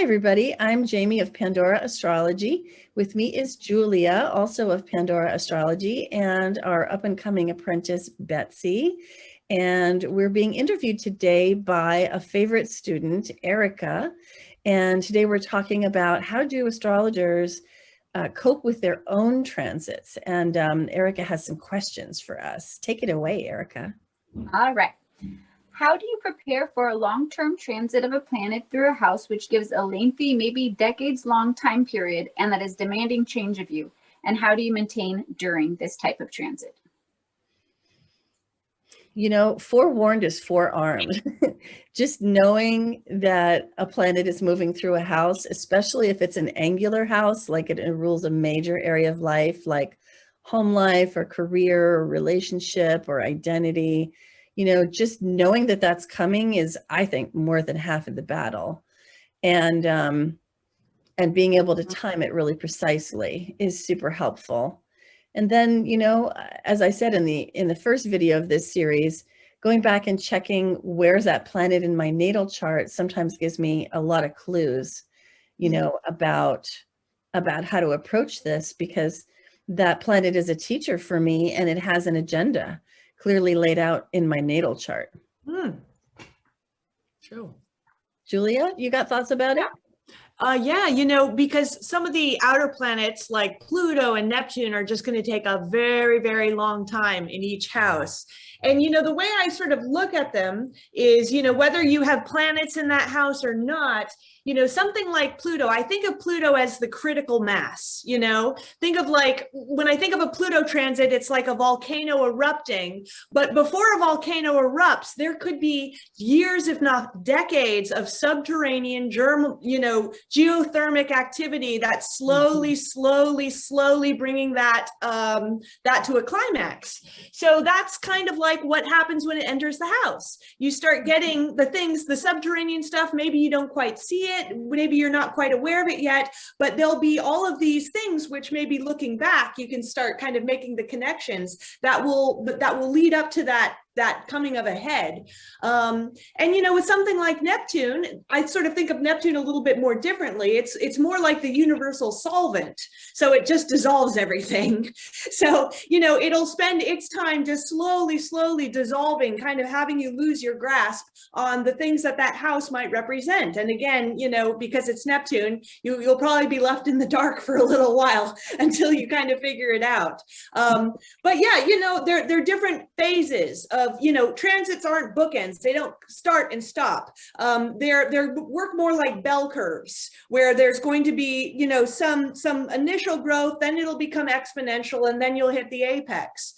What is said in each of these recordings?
everybody. I'm Jamie of Pandora Astrology. With me is Julia, also of Pandora Astrology, and our up-and-coming apprentice, Betsy. And we're being interviewed today by a favorite student, Erika. And today we're talking about how do astrologers cope with their own transits. And Erika has some questions for us. Take it away, Erika. All right. How do you prepare for a long-term transit of a planet through a house which gives a lengthy, maybe decades-long time period and that is demanding change of you? And how do you maintain during this type of transit? You know, forewarned is forearmed. Just knowing that a planet is moving through a house, especially if it's an angular house, like it rules a major area of life, like home life or career or relationship or identity, you know, just knowing that that's coming is, I think, more than half of the battle. And being able to time it really precisely is super helpful. And then, you know, as I said in the first video of this series, going back and checking where's that planet in my natal chart sometimes gives me a lot of clues, you know, about how to approach this, because that planet is a teacher for me and it has an agenda clearly laid out in my natal chart. True. Julia, you got thoughts about it? Yeah, you know, because some of the outer planets like Pluto and Neptune are just going to take a very, very long time in each house. And, you know, the way I sort of look at them is, you know, whether you have planets in that house or not, you know, something like Pluto, I think of Pluto as the critical mass, you know, think of like, when I think of a Pluto transit, it's like a volcano erupting, but before a volcano erupts, there could be years, if not decades of subterranean geothermic activity that's slowly bringing that, that to a climax. So that's kind of like what happens when it enters the house. You start getting the things, the subterranean stuff, maybe you don't quite see it, maybe you're not quite aware of it yet, but there'll be all of these things which maybe looking back, you can start kind of making the connections that will lead up to that coming of a head. And, you know, with something like Neptune, I sort of think of Neptune a little bit more differently. It's more like the universal solvent. So it just dissolves everything. So, you know, it'll spend its time just slowly dissolving, kind of having you lose your grasp on the things that house might represent. And again, you know, because it's Neptune, you'll probably be left in the dark for a little while until you kind of figure it out. But yeah, you know, they're different phases of, you know, transits aren't bookends. They don't start and stop. They're work more like bell curves, where there's going to be, you know, some initial growth, then it'll become exponential, and then you'll hit the apex.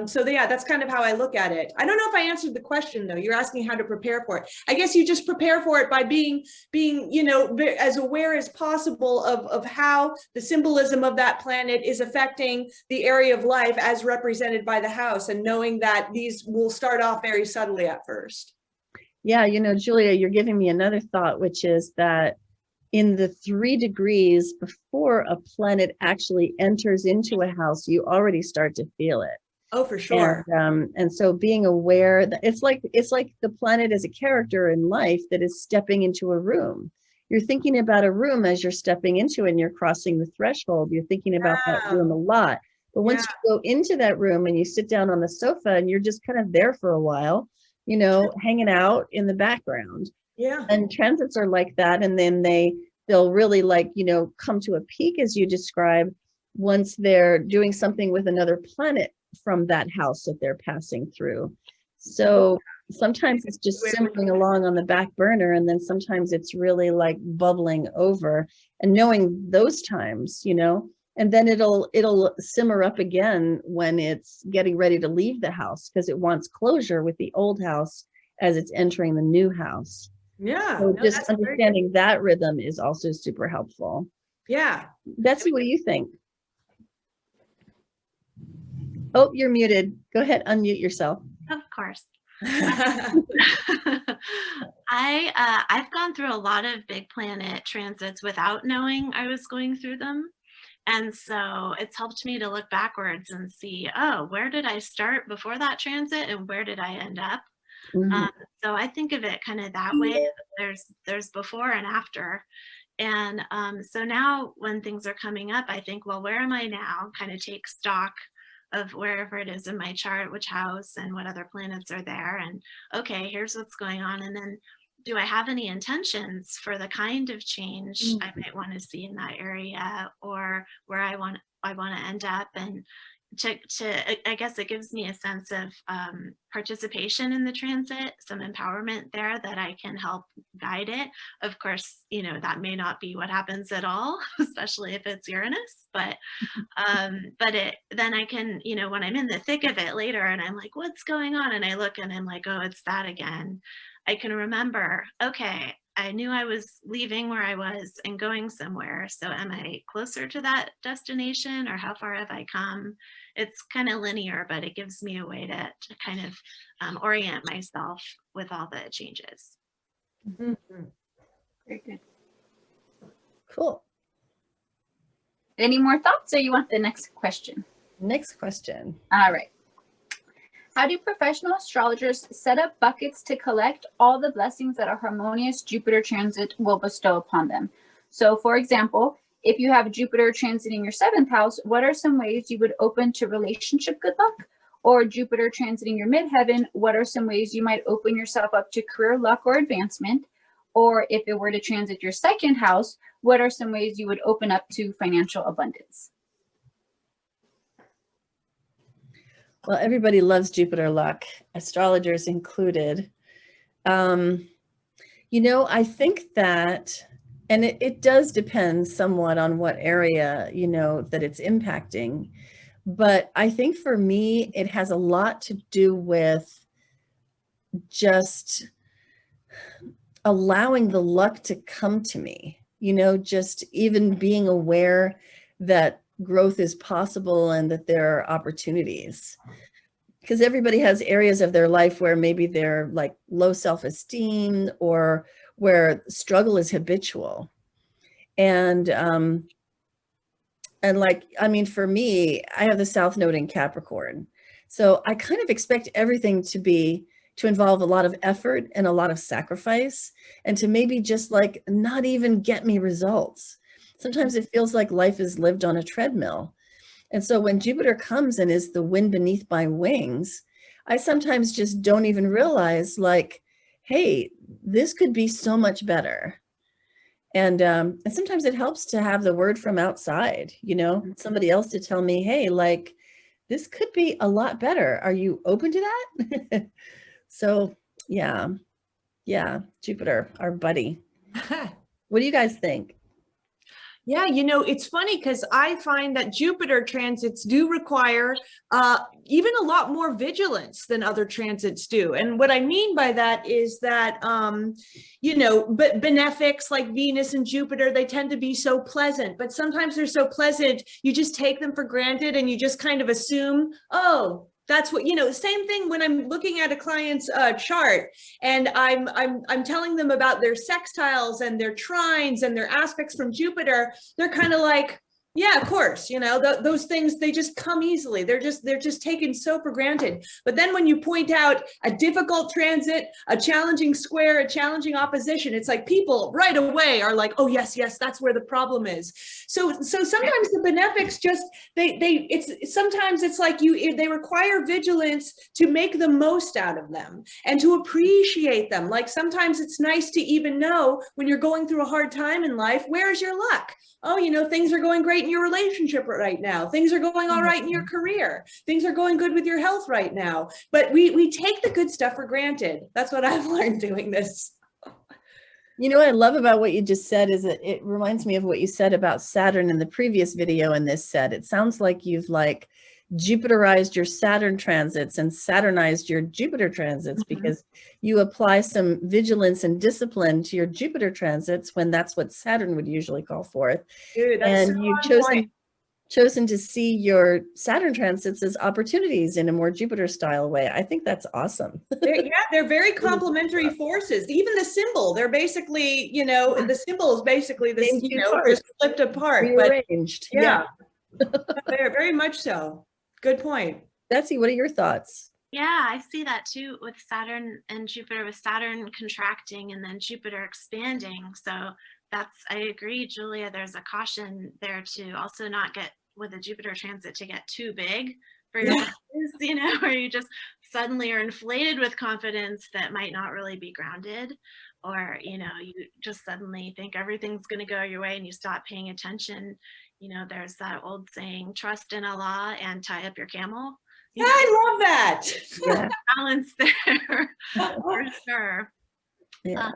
So yeah, that's kind of how I look at it. I don't know if I answered the question though. You're asking how to prepare for it. I guess you just prepare for it by being, you know, as aware as possible of how the symbolism of that planet is affecting the area of life as represented by the house, and knowing that these will start off very subtly at first. Yeah, you know, Julia, you're giving me another thought, which is that in the 3 degrees before a planet actually enters into a house, you already start to feel it. Oh, for sure. And so being aware that it's like the planet is a character in life that is stepping into a room. You're thinking about a room as you're stepping into it and you're crossing the threshold. You're thinking about that room a lot. But once you go into that room and you sit down on the sofa and you're just kind of there for a while, you know, hanging out in the background. Yeah. And transits are like that. And then they'll really, like, you know, come to a peak, as you describe, once they're doing something with another planet from that house that they're passing through. So sometimes it's just simmering along on the back burner, and then sometimes it's really like bubbling over, and knowing those times, you know, and then it'll simmer up again when it's getting ready to leave the house, because it wants closure with the old house as it's entering the new house. Yeah. So just understanding that rhythm is also super helpful. Yeah. Betsy, what do you think? Oh, you're muted. Go ahead, unmute yourself. Of course. I've gone through a lot of big planet transits without knowing I was going through them. And so it's helped me to look backwards and see, oh, where did I start before that transit and where did I end up? So I think of it kind of that way. There's before and after. And so now when things are coming up, I think, well, where am I now? Kind of take stock of wherever it is in my chart, which house and what other planets are there. And okay, here's what's going on. And then do I have any intentions for the kind of change I might want to see in that area, or where I want to end up? And I guess it gives me a sense of participation in the transit, some empowerment there that I can help guide it. Of course, you know, that may not be what happens at all, especially if it's Uranus, but then I can, you know, when I'm in the thick of it later and I'm like, what's going on? And I look and I'm like, oh, it's that again. I can remember, okay, I knew I was leaving where I was and going somewhere. So am I closer to that destination, or how far have I come? It's kind of linear, but it gives me a way to kind of orient myself with all the changes. Very good. Cool. Any more thoughts, or you want the next question? Next question. All right. How do professional astrologers set up buckets to collect all the blessings that a harmonious Jupiter transit will bestow upon them? So, for example, if you have Jupiter transiting your 7th house, what are some ways you would open to relationship good luck? Or Jupiter transiting your midheaven, what are some ways you might open yourself up to career luck or advancement? Or if it were to transit your 2nd house, what are some ways you would open up to financial abundance? Well, everybody loves Jupiter luck, astrologers included. You know, I think that, and it does depend somewhat on what area, you know, that it's impacting. But I think for me, it has a lot to do with just allowing the luck to come to me, you know, just even being aware that growth is possible and that there are opportunities. Because everybody has areas of their life where maybe they're like low self-esteem, or where struggle is habitual. And like, I mean, for me, I have the South Node in Capricorn. So I kind of expect everything to involve a lot of effort and a lot of sacrifice, and to maybe just like not even get me results. Sometimes it feels like life is lived on a treadmill. And so when Jupiter comes and is the wind beneath my wings, I sometimes just don't even realize, like, hey, this could be so much better. And sometimes it helps to have the word from outside, you know, somebody else to tell me, hey, like, this could be a lot better. Are you open to that? So yeah, Jupiter, our buddy. What do you guys think? Yeah, you know, it's funny because I find that Jupiter transits do require even a lot more vigilance than other transits do. And what I mean by that is that, you know, but benefics like Venus and Jupiter, they tend to be so pleasant, but sometimes they're so pleasant, you just take them for granted and you just kind of assume, oh, that's what, you know, same thing when I'm looking at a client's chart and I'm telling them about their sextiles and their trines and their aspects from Jupiter. They're kind of like, yeah, of course, you know, those things, they just come easily. They're just taken so for granted. But then when you point out a difficult transit, a challenging square, a challenging opposition, it's like people right away are like, oh, yes, that's where the problem is. So sometimes the benefics just, sometimes it's like they require vigilance to make the most out of them and to appreciate them. Like sometimes it's nice to even know when you're going through a hard time in life, where's your luck? Oh, you know, things are going great in your relationship right now. Things are going all right in your career. Things are going good with your health right now. But we take the good stuff for granted. That's what I've learned doing this. You know what I love about what you just said is that it reminds me of what you said about Saturn in the previous video in this set. It sounds like you've like Jupiterized your Saturn transits and Saturnized your Jupiter transits, because you apply some vigilance and discipline to your Jupiter transits when that's what Saturn would usually call forth. Dude, that's and you've chosen to see your Saturn transits as opportunities in a more Jupiter style way. I think that's awesome. They're very complementary forces. Even the symbol, they're basically, you know, the symbol is basically the, you know, just flipped apart. Rearranged. But yeah. They're very much so. Good point. Betsy, what are your thoughts? Yeah, I see that too with Saturn and Jupiter, with Saturn contracting and then Jupiter expanding. So I agree, Julia. There's a caution there to also not get with a Jupiter transit to get too big for your bosses, you know, where you just suddenly are inflated with confidence that might not really be grounded, or, you know, you just suddenly think everything's going to go your way and you stop paying attention. You know, there's that old saying, trust in Allah and tie up your camel. Yeah, I love that. Yeah. Balance there for sure. Yeah.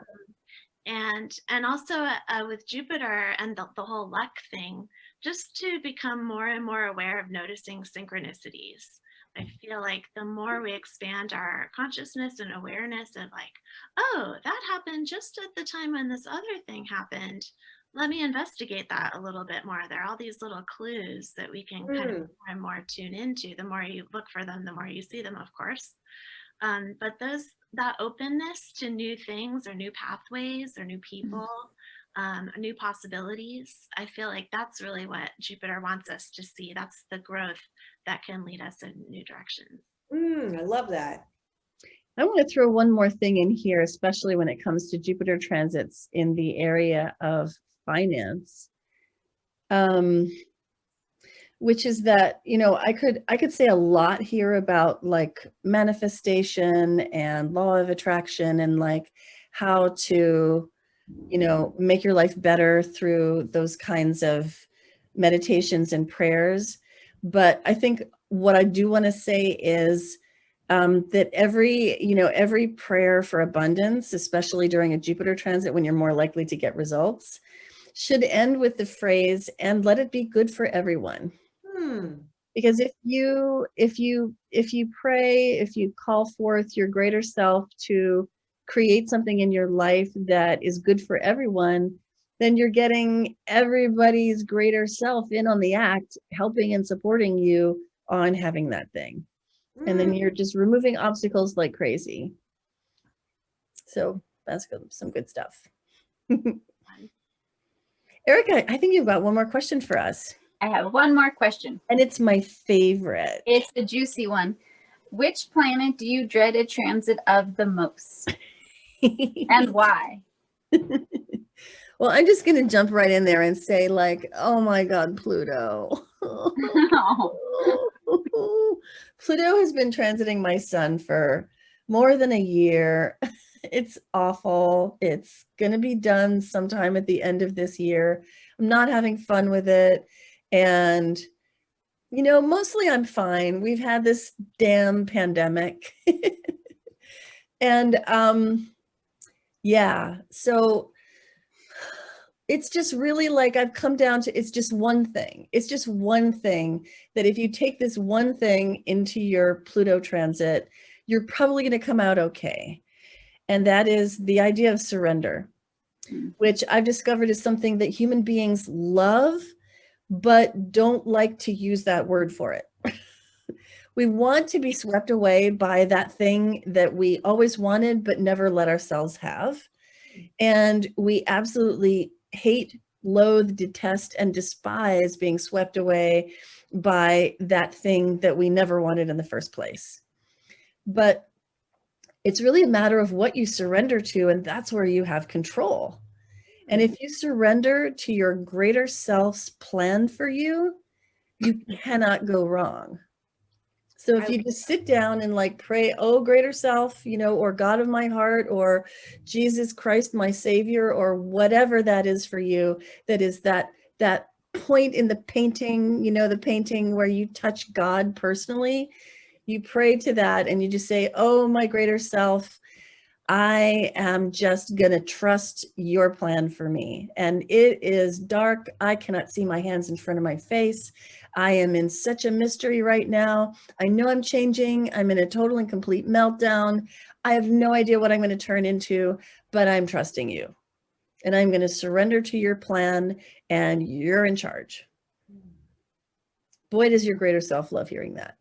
And also with Jupiter and the whole luck thing, just to become more and more aware of noticing synchronicities. I feel like the more we expand our consciousness and awareness of like, oh, that happened just at the time when this other thing happened. Let me investigate that a little bit more. There are all these little clues that we can kind of more and more tune into. The more you look for them, the more you see them, of course. But that openness to new things or new pathways or new people, new possibilities, I feel like that's really what Jupiter wants us to see. That's the growth that can lead us in new directions. I love that. I want to throw one more thing in here, especially when it comes to Jupiter transits in the area of finance. Which is that, you know, I could say a lot here about like manifestation and law of attraction and like how to, you know, make your life better through those kinds of meditations and prayers. But I think what I do want to say is that every prayer for abundance, especially during a Jupiter transit when you're more likely to get results, should end with the phrase, and let it be good for everyone. Because if you pray, if you call forth your greater self to create something in your life that is good for everyone, then you're getting everybody's greater self in on the act, helping and supporting you on having that thing. And then you're just removing obstacles like crazy. So that's good, some good stuff. Erika, I think you've got one more question for us. I have one more question. And it's my favorite. It's the juicy one. Which planet do you dread a transit of the most? And why? Well, I'm just going to jump right in there and say, like, oh my God, Pluto. Pluto has been transiting my sun for more than a year. It's awful. It's going to be done sometime at the end of this year. I'm not having fun with it. And, you know, mostly I'm fine. We've had this damn pandemic. And yeah, so it's just really like I've come down to, it's just one thing. It's just one thing that if you take this one thing into your Pluto transit, you're probably going to come out okay. And that is the idea of surrender, which I've discovered is something that human beings love, but don't like to use that word for it. We want to be swept away by that thing that we always wanted, but never let ourselves have. And we absolutely hate, loathe, detest, and despise being swept away by that thing that we never wanted in the first place. But it's really a matter of what you surrender to, and that's where you have control. And if you surrender to your greater self's plan for you, you cannot go wrong. So if you just sit down and like pray, oh, greater self, you know, or God of my heart, or Jesus Christ, my savior, or whatever that is for you, that is that point in the painting, you know, the painting where you touch God personally, you pray to that and you just say, oh, my greater self, I am just going to trust your plan for me. And it is dark. I cannot see my hands in front of my face. I am in such a mystery right now. I know I'm changing. I'm in a total and complete meltdown. I have no idea what I'm going to turn into, but I'm trusting you. And I'm going to surrender to your plan, and you're in charge. Boy, does your greater self love hearing that.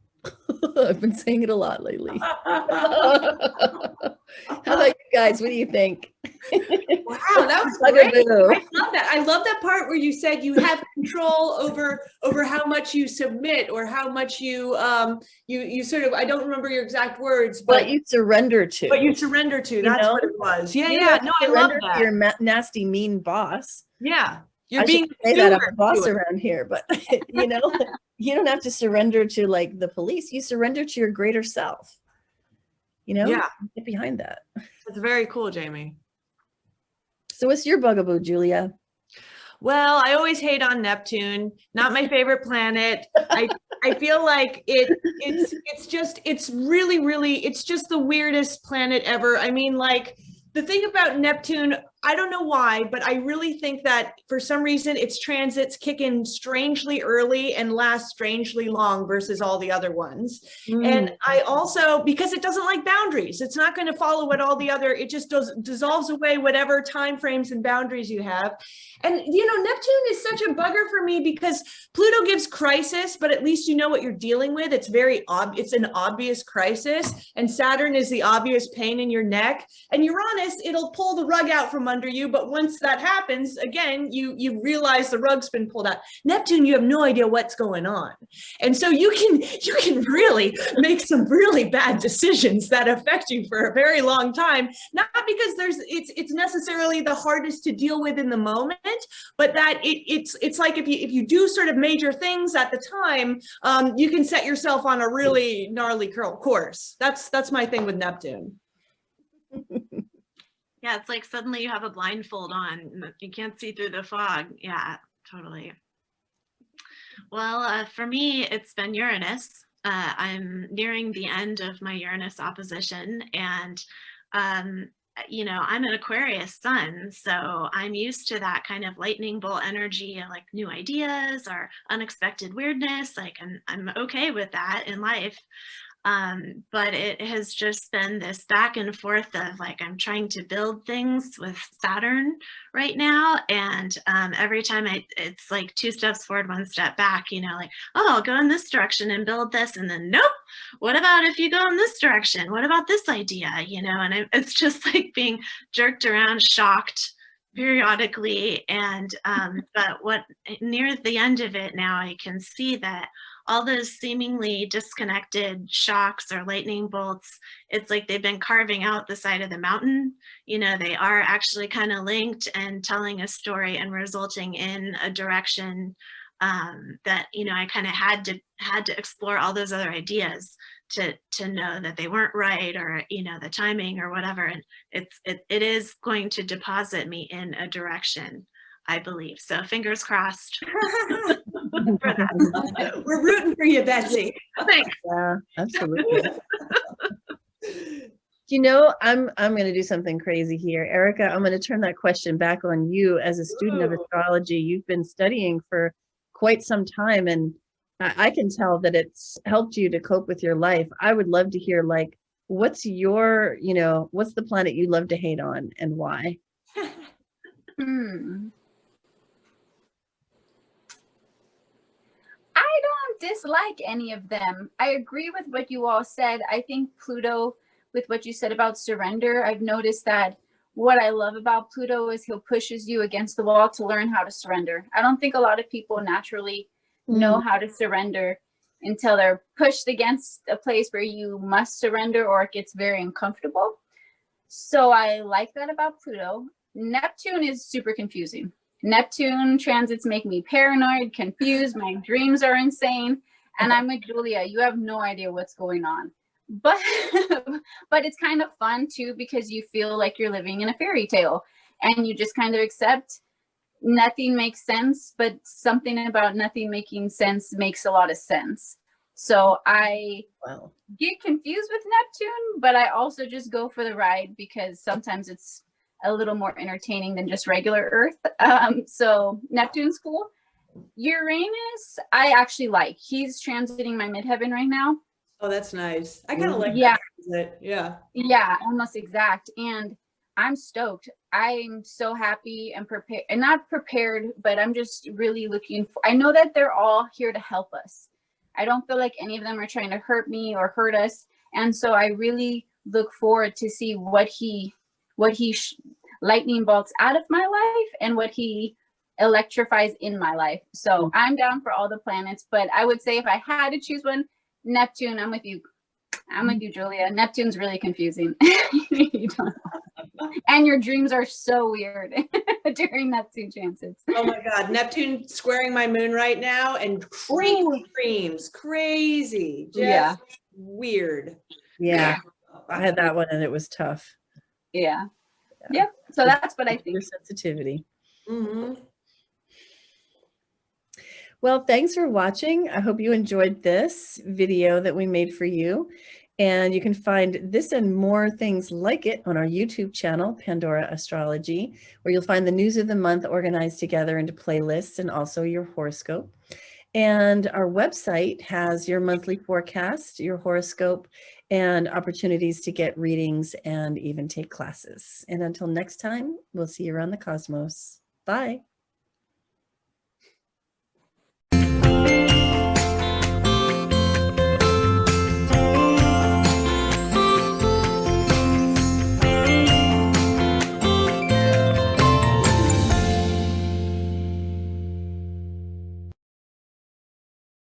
I've been saying it a lot lately. How about you guys? What do you think? Wow, that was great. I love that. I love that part where you said you have control over how much you submit or how much you you sort of, I don't remember your exact words, but what you surrender to. What you surrender to. That's what it was. Yeah, you yeah. No, I love that. To your nasty, mean boss. Yeah, you're I being say that I'm a boss around here, but you know, you don't have to surrender to like the police. You surrender to your greater self. You know, yeah, get behind that. That's very cool, Jamie. So what's your bugaboo, Julia? Well, I always hate on Neptune. Not my favorite planet. I feel like it's just the weirdest planet ever. I mean, like the thing about Neptune, I don't know why, but I really think that for some reason its transits kick in strangely early and last strangely long versus all the other ones. And I also, because it doesn't like boundaries, it's not going to follow what all the other, it just dissolves away whatever time frames and boundaries you have. And, you know, Neptune is such a bugger for me because Pluto gives crisis, but at least you know what you're dealing with. It's it's an obvious crisis. And Saturn is the obvious pain in your neck. And Uranus, it'll pull the rug out from under you. But once that happens, again, you realize the rug's been pulled out. Neptune, you have no idea what's going on. And so you can really make some really bad decisions that affect you for a very long time. Not because it's necessarily the hardest to deal with in the moment, but that it's like if you do sort of major things at the time, you can set yourself on a really gnarly course. That's my thing with Neptune. Yeah, it's like suddenly you have a blindfold on. You can't see through the fog. Yeah, totally. Well, for me, it's been Uranus. I'm nearing the end of my Uranus opposition, and you know, I'm an Aquarius sun, so I'm used to that kind of lightning bolt energy, like new ideas or unexpected weirdness. Like I'm okay with that in life. But it has just been this back and forth of like, I'm trying to build things with Saturn right now. And every time it's like 2 steps forward, 1 step back, you know, like, oh, I'll go in this direction and build this. And then, nope, what about if you go in this direction? What about this idea? You know, and it's just like being jerked around, shocked periodically. And but near the end of it now, I can see that all those seemingly disconnected shocks or lightning bolts, it's like they've been carving out the side of the mountain. You know, they are actually kind of linked and telling a story and resulting in a direction that, you know, I kind of had to explore all those other ideas to know that they weren't right, or, you know, the timing or whatever. And it is going to deposit me in a direction, I believe. So fingers crossed. For that. We're rooting for you, Betsy. Thanks. Yeah, absolutely. You know, I'm going to do something crazy here. Erika, I'm going to turn that question back on you as a student of astrology. You've been studying for quite some time, and I can tell that it's helped you to cope with your life. I would love to hear, like, what's your, you know, what's the planet you love to hate on and why? I don't dislike any of them. I agree with what you all said. I think Pluto, with what you said about surrender, I've noticed that what I love about Pluto is he'll pushes you against the wall to learn how to surrender. I don't think a lot of people naturally know how to surrender until they're pushed against a place where you must surrender or it gets very uncomfortable. So I like that about Pluto. Neptune is super confusing. Neptune transits make me paranoid, confused. My dreams are insane. And I'm like, Julia, you have no idea what's going on. But it's kind of fun too, because you feel like you're living in a fairy tale and you just kind of accept nothing makes sense, but something about nothing making sense makes a lot of sense. So I get confused with Neptune, but I also just go for the ride because sometimes it's a little more entertaining than just regular Earth. So Neptune's cool. Uranus, I actually like. He's transiting my midheaven right now. Oh, that's nice. I kind of like that. Yeah, almost exact. And I'm stoked. I'm so happy and prepared, and not prepared, but I'm just really looking for, I know that they're all here to help us. I don't feel like any of them are trying to hurt me or hurt us. And so I really look forward to see what he lightning bolts out of my life and what he electrifies in my life. So I'm down for all the planets, but I would say if I had to choose one, Neptune. I'm with you. I'm with you, Julia. Neptune's really confusing. You don't know. And your dreams are so weird during Neptune transits. Oh my God, Neptune squaring my moon right now, and crazy dreams, crazy, just weird. Yeah, I had that one and it was tough. Yeah. Yep. So that's what I think. Your sensitivity. Mm-hmm. Well, thanks for watching. I hope you enjoyed this video that we made for you. And you can find this and more things like it on our YouTube channel, Pandora Astrology, where you'll find the news of the month organized together into playlists and also your horoscope. And our website has your monthly forecast, your horoscope, and opportunities to get readings and even take classes. And until next time, we'll see you around the cosmos. Bye.